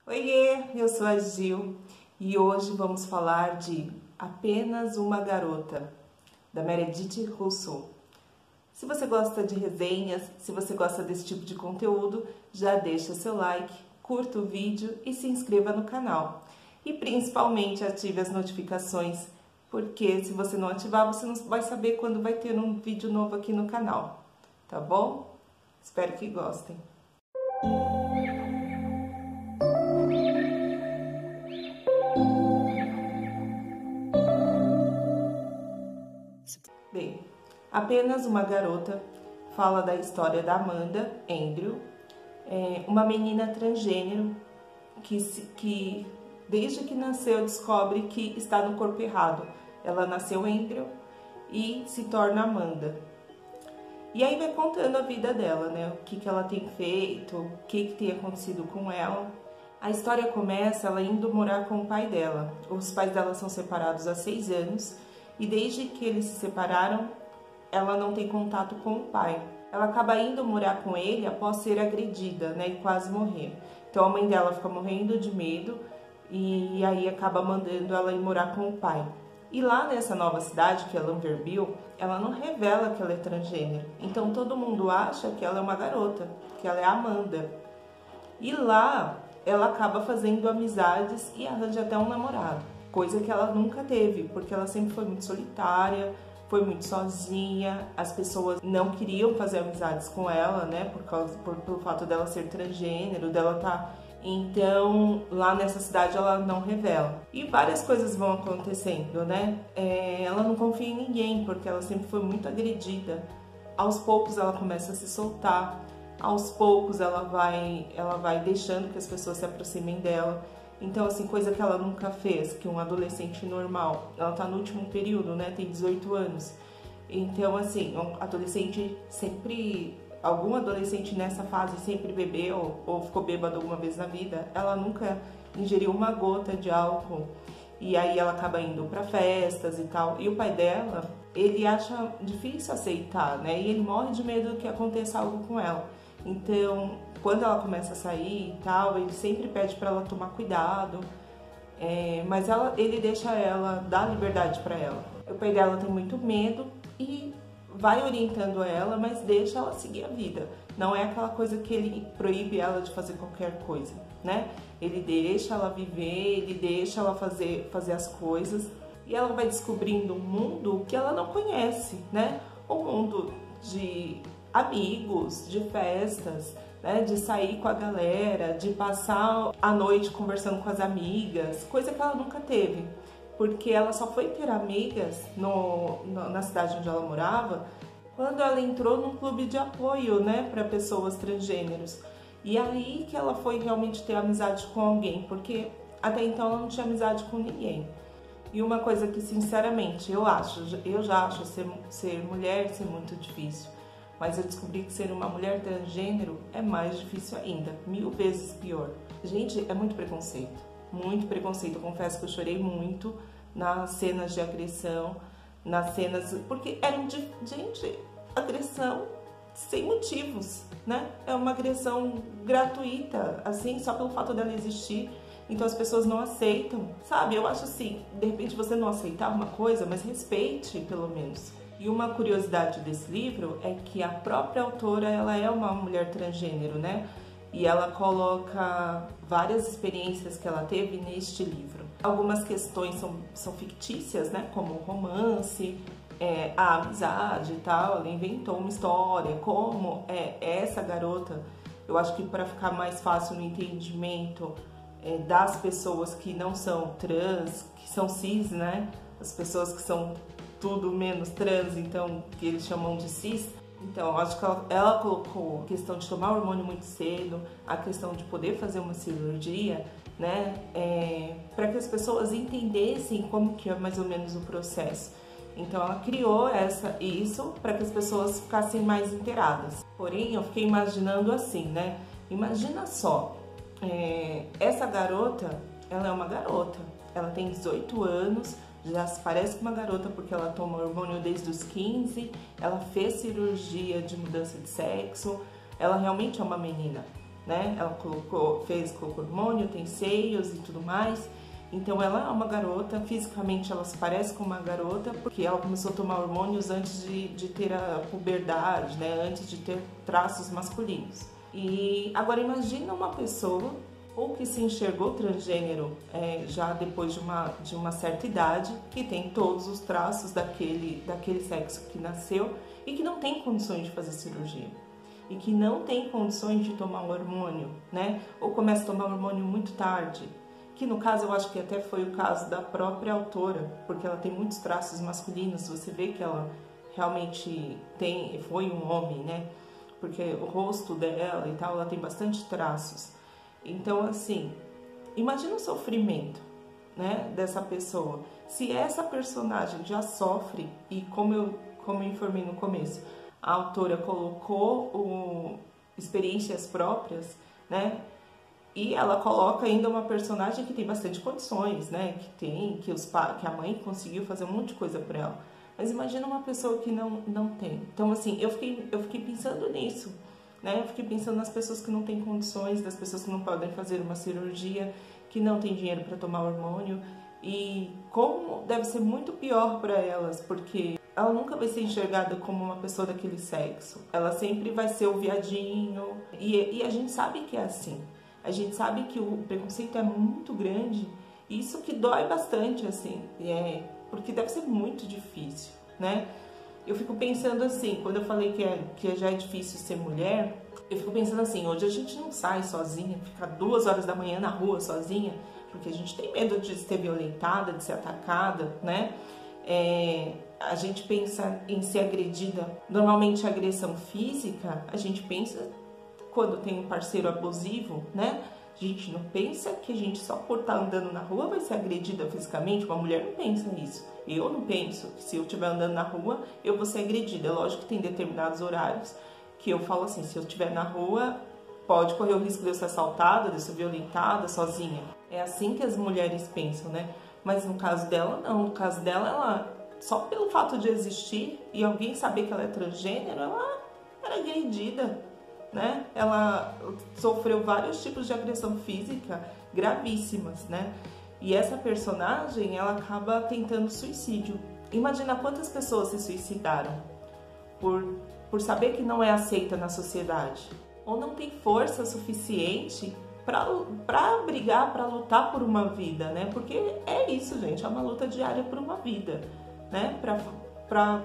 Oiê, eu sou a Gil e hoje vamos falar de Apenas uma Garota, da Meredith Russo. Se você gosta de resenhas, se você gosta desse tipo de conteúdo, já deixa seu like, curta o vídeo e se inscreva no canal. E principalmente ative as notificações, porque se você não ativar, você não vai saber quando vai ter um vídeo novo aqui no canal, tá bom? Espero que gostem. Bem, Apenas uma Garota fala da história da Amanda Andrew, uma menina transgênero que desde que nasceu descobre que está no corpo errado. Ela nasceu Andrew e se torna Amanda. E aí vai contando a vida dela, né? O que ela tem feito, o que tem acontecido com ela. A história começa ela indo morar com o pai dela. Os pais dela são separados há 6 anos e desde que eles se separaram, ela não tem contato com o pai. Ela acaba indo morar com ele após ser agredida, né, e quase morrer. Então a mãe dela fica morrendo de medo e aí acaba mandando ela ir morar com o pai. E lá nessa nova cidade, que é Lamberville, ela não revela que ela é transgênero. Então todo mundo acha que ela é uma garota, que ela é a Amanda. E lá ela acaba fazendo amizades e arranja até um namorado. Coisa que ela nunca teve, porque ela sempre foi muito solitária, foi muito sozinha, as pessoas não queriam fazer amizades com ela, né, pelo fato dela ser transgênero, dela estar... Então, lá nessa cidade ela não revela. E várias coisas vão acontecendo, né? Ela não confia em ninguém, porque ela sempre foi muito agredida. Aos poucos ela começa a se soltar, aos poucos ela vai deixando que as pessoas se aproximem dela. Então, assim, coisa que ela nunca fez, que um adolescente normal, ela tá no último período, né, tem 18 anos. Então, assim, um adolescente sempre, algum adolescente nessa fase sempre bebeu ou ficou bêbado alguma vez na vida, ela nunca ingeriu uma gota de álcool. E aí ela acaba indo para festas e tal. E o pai dela, ele acha difícil aceitar, né, e ele morre de medo que aconteça algo com ela. Então, quando ela começa a sair e tal, ele sempre pede para ela tomar cuidado, mas ele deixa ela, dá liberdade para ela. O pai dela tem muito medo e vai orientando ela, mas deixa ela seguir a vida. Não é aquela coisa que ele proíbe ela de fazer qualquer coisa, né? Ele deixa ela viver, ele deixa ela fazer as coisas e ela vai descobrindo um mundo que ela não conhece, né? Um mundo de amigos, de festas, né, de sair com a galera, de passar a noite conversando com as amigas, coisa que ela nunca teve, porque ela só foi ter amigas na cidade onde ela morava quando ela entrou num clube de apoio, né, para pessoas transgêneros. E aí que ela foi realmente ter amizade com alguém, porque até então ela não tinha amizade com ninguém. E uma coisa que, sinceramente, eu já acho ser mulher ser muito difícil. Mas eu descobri que ser uma mulher transgênero é mais difícil ainda, 1000 vezes pior. Gente, é muito preconceito, muito preconceito. Eu confesso que eu chorei muito nas cenas de agressão, porque eram gente, agressão sem motivos, né? É uma agressão gratuita, assim, só pelo fato dela existir. Então as pessoas não aceitam, sabe? Eu acho assim, de repente você não aceitar uma coisa, mas respeite pelo menos. E uma curiosidade desse livro é que a própria autora, ela é uma mulher transgênero, né? E ela coloca várias experiências que ela teve neste livro. Algumas questões são fictícias, né? Como o romance, a amizade e tal. Ela inventou uma história, como essa garota. Eu acho que para ficar mais fácil no entendimento das pessoas que não são trans, que são cis, né? As pessoas que são tudo menos trans, então, que eles chamam de cis. Então, acho que ela colocou a questão de tomar hormônio muito cedo, a questão de poder fazer uma cirurgia, né, para que as pessoas entendessem como que é mais ou menos o processo. Então, ela criou isso para que as pessoas ficassem mais inteiradas. Porém, eu fiquei imaginando assim, né, imagina só, essa garota, ela é uma garota, ela tem 18 anos, já se parece com uma garota porque ela toma hormônio desde os 15, ela fez cirurgia de mudança de sexo, ela realmente é uma menina. né? Ela colocou hormônio, tem seios e tudo mais. Então ela é uma garota, fisicamente ela se parece com uma garota, porque ela começou a tomar hormônios antes de ter a puberdade, né? Antes de ter traços masculinos. E agora imagina uma pessoa ou que se enxergou transgênero já depois de uma certa idade, que tem todos os traços daquele sexo que nasceu e que não tem condições de fazer cirurgia. E que não tem condições de tomar um hormônio, né? Ou começa a tomar um hormônio muito tarde. Que no caso eu acho que até foi o caso da própria autora, porque ela tem muitos traços masculinos, você vê que ela realmente foi um homem, né? Porque o rosto dela e tal, ela tem bastante traços. Então, assim, imagina o sofrimento, né, dessa pessoa. Se essa personagem já sofre, e como eu informei no começo, a autora colocou experiências próprias, né? E ela coloca ainda uma personagem que tem bastante condições, né? Que a mãe conseguiu fazer um monte de coisa por ela. Mas imagina uma pessoa que não tem. Então, assim, eu fiquei pensando nisso, né? Eu fiquei pensando nas pessoas que não têm condições, das pessoas que não podem fazer uma cirurgia, que não têm dinheiro para tomar hormônio. E como deve ser muito pior para elas, porque ela nunca vai ser enxergada como uma pessoa daquele sexo. Ela sempre vai ser o viadinho. E a gente sabe que é assim. A gente sabe que o preconceito é muito grande, e isso que dói bastante, assim, porque deve ser muito difícil, né? Eu fico pensando assim, quando eu falei que já é difícil ser mulher, eu fico pensando assim, hoje a gente não sai sozinha, fica 2 horas da manhã na rua sozinha, porque a gente tem medo de ser violentada, de ser atacada, né? A gente pensa em ser agredida, normalmente a agressão física, a gente pensa quando tem um parceiro abusivo, né? A gente não pensa que a gente só por estar andando na rua vai ser agredida fisicamente. Uma mulher não pensa nisso. Eu não penso que se eu estiver andando na rua eu vou ser agredida. É lógico que tem determinados horários que eu falo assim, se eu estiver na rua pode correr o risco de eu ser assaltada, de eu ser violentada sozinha. É assim que as mulheres pensam, né? Mas no caso dela não. No caso dela, ela só pelo fato de existir e alguém saber que ela é transgênero, ela era agredida, né? Ela sofreu vários tipos de agressão física gravíssimas, né? E essa personagem, ela acaba tentando suicídio. Imagina quantas pessoas se suicidaram por saber que não é aceita na sociedade, ou não tem força suficiente para brigar, para lutar por uma vida, né? Porque é isso, gente, é uma luta diária por uma vida, né? Para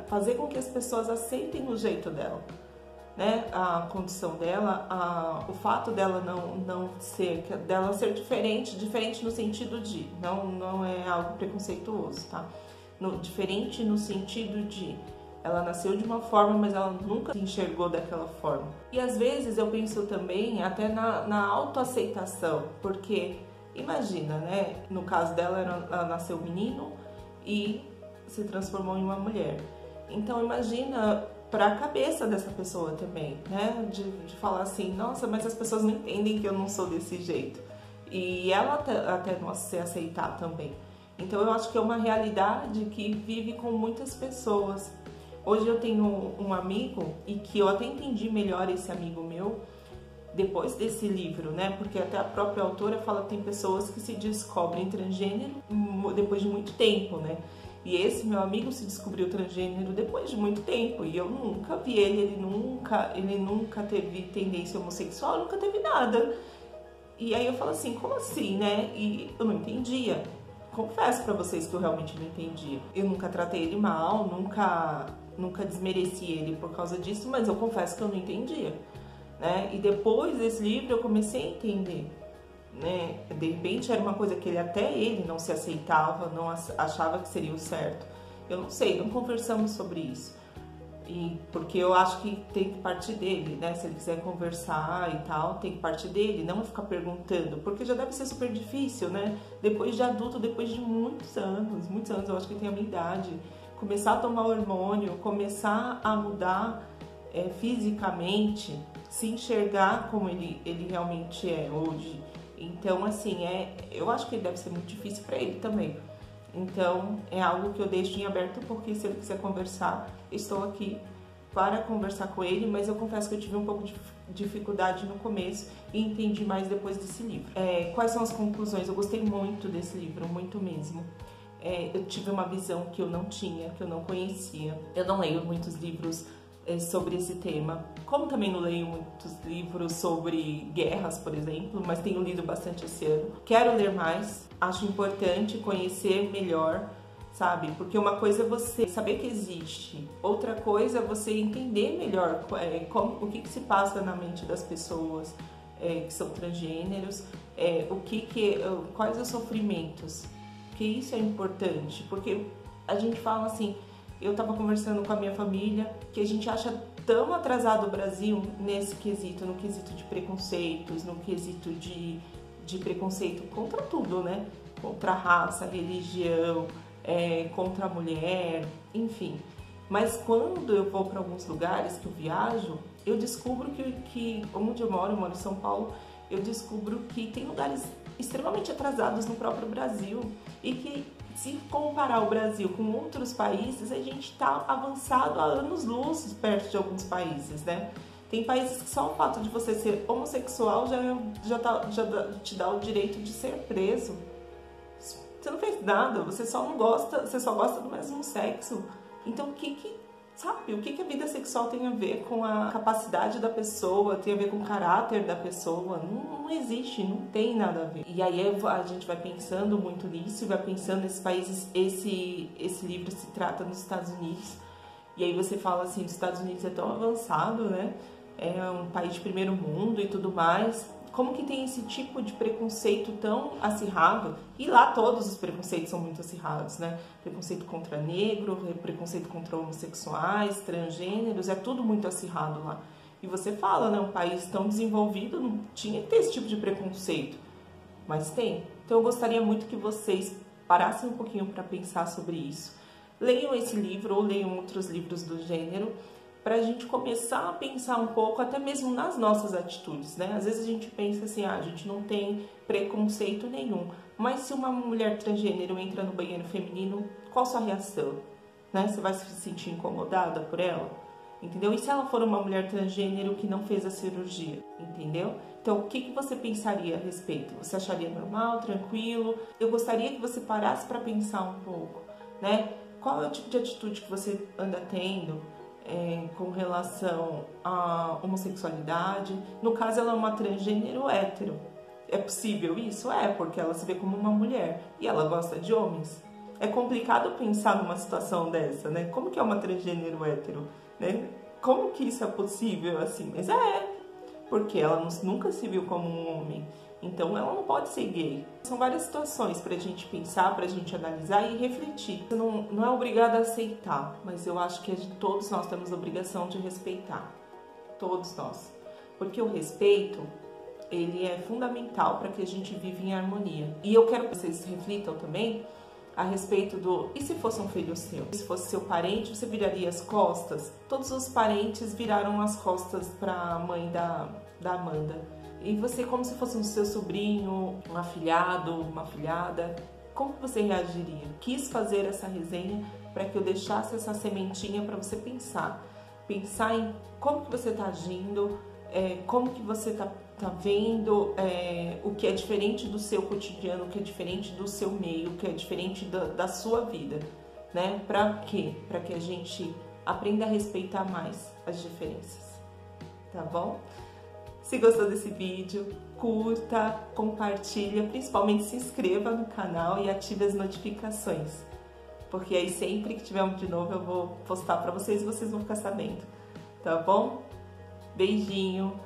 fazer com que as pessoas aceitem o jeito dela, né, a condição dela, o fato dela não ser, dela ser diferente no sentido de, não é algo preconceituoso, tá? Diferente no sentido de, ela nasceu de uma forma, mas ela nunca se enxergou daquela forma. E às vezes eu penso também até na autoaceitação, porque imagina, né, no caso dela, ela nasceu menino e se transformou em uma mulher. Então imagina para a cabeça dessa pessoa também, né? De falar assim, nossa, mas as pessoas não entendem que eu não sou desse jeito. E ela até não se aceitar também. Então eu acho que é uma realidade que vive com muitas pessoas. Hoje eu tenho um amigo, e que eu até entendi melhor esse amigo meu depois desse livro, né? Porque até a própria autora fala que tem pessoas que se descobrem transgênero depois de muito tempo, né? E esse meu amigo se descobriu transgênero depois de muito tempo. E eu nunca vi ele nunca teve tendência homossexual, nunca teve nada. E aí eu falo assim, como assim, né? E eu não entendia. Confesso pra vocês que eu realmente não entendia. Eu nunca tratei ele mal, nunca desmereci ele por causa disso, mas eu confesso que eu não entendia, né? E depois desse livro eu comecei a entender, né? De repente era uma coisa que ele não se aceitava, não achava que seria o certo. Eu não sei, não conversamos sobre isso. E porque eu acho que tem que partir dele, né? Se ele quiser conversar e tal, tem que partir dele, não ficar perguntando, porque já deve ser super difícil, né? Depois de adulto, depois de muitos anos, eu acho que tem a minha idade, começar a tomar hormônio, começar a mudar fisicamente, se enxergar como ele realmente é hoje. Então, assim, eu acho que deve ser muito difícil para ele também. Então, é algo que eu deixo em aberto, porque se ele quiser conversar, estou aqui para conversar com ele, mas eu confesso que eu tive um pouco de dificuldade no começo e entendi mais depois desse livro. Quais são as conclusões? Eu gostei muito desse livro, muito mesmo. Eu tive uma visão que eu não tinha, que eu não conhecia. Eu não leio muitos livros sobre esse tema, como também não leio muitos livros sobre guerras, por exemplo, mas tenho lido bastante esse ano. Quero ler mais, acho importante conhecer melhor, sabe? Porque uma coisa é você saber que existe, outra coisa é você entender melhor o que se passa na mente das pessoas que são transgêneros, quais os sofrimentos, que isso é importante, porque a gente fala assim, eu estava conversando com a minha família, que a gente acha tão atrasado o Brasil nesse quesito, no quesito de preconceitos, no quesito de preconceito contra tudo, né? Contra a raça, religião, contra a mulher, enfim. Mas quando eu vou para alguns lugares que eu viajo, eu descubro que onde eu moro em São Paulo, eu descubro que tem lugares extremamente atrasados no próprio Brasil e que, se comparar o Brasil com outros países, a gente está avançado há anos-luz perto de alguns países, né? Tem países que só o fato de você ser homossexual já te dá o direito de ser preso. Você não fez nada, você só gosta do mesmo sexo. Então, o que a vida sexual tem a ver com a capacidade da pessoa, tem a ver com o caráter da pessoa? Não existe, não tem nada a ver. E aí a gente vai pensando muito nisso, e vai pensando nesses países. Esse livro se trata nos Estados Unidos, e aí você fala assim, os Estados Unidos é tão avançado, né? É um país de primeiro mundo e tudo mais. Como que tem esse tipo de preconceito tão acirrado? E lá todos os preconceitos são muito acirrados, né? Preconceito contra negro, preconceito contra homossexuais, transgêneros, é tudo muito acirrado lá. E você fala, né? Um país tão desenvolvido não tinha que ter esse tipo de preconceito, mas tem. Então eu gostaria muito que vocês parassem um pouquinho para pensar sobre isso. Leiam esse livro ou leiam outros livros do gênero, para a gente começar a pensar um pouco, até mesmo nas nossas atitudes, né? Às vezes a gente pensa assim, a gente não tem preconceito nenhum, mas se uma mulher transgênero entra no banheiro feminino, qual a sua reação? Né? Você vai se sentir incomodada por ela? Entendeu? E se ela for uma mulher transgênero que não fez a cirurgia? Entendeu? Então, o que você pensaria a respeito? Você acharia normal, tranquilo? Eu gostaria que você parasse para pensar um pouco, né? Qual é o tipo de atitude que você anda tendo com relação à homossexualidade? No caso, ela é uma transgênero hétero. É possível isso? É, porque ela se vê como uma mulher e ela gosta de homens. É complicado pensar numa situação dessa, né? Como que é uma transgênero hétero, né? Como que isso é possível assim? Mas porque ela nunca se viu como um homem. Então ela não pode ser gay. São várias situações pra gente pensar, pra gente analisar e refletir. Você não é obrigada a aceitar, mas eu acho que todos nós temos a obrigação de respeitar. Todos nós. Porque o respeito, ele é fundamental para que a gente viva em harmonia. E eu quero que vocês reflitam também a respeito e se fosse um filho seu? Se fosse seu parente, você viraria as costas? Todos os parentes viraram as costas para a mãe da Amanda. E você, como se fosse um seu sobrinho, um afilhado, uma afilhada, como você reagiria? Quis fazer essa resenha para que eu deixasse essa sementinha para você pensar. Pensar em como que você está agindo, como que você está vendo o que é diferente do seu cotidiano, o que é diferente do seu meio, o que é diferente da sua vida, né? Para quê? Para que a gente aprenda a respeitar mais as diferenças, tá bom? Se gostou desse vídeo, curta, compartilha, principalmente se inscreva no canal e ative as notificações, porque aí sempre que tiver um de novo eu vou postar para vocês e vocês vão ficar sabendo, tá bom? Beijinho!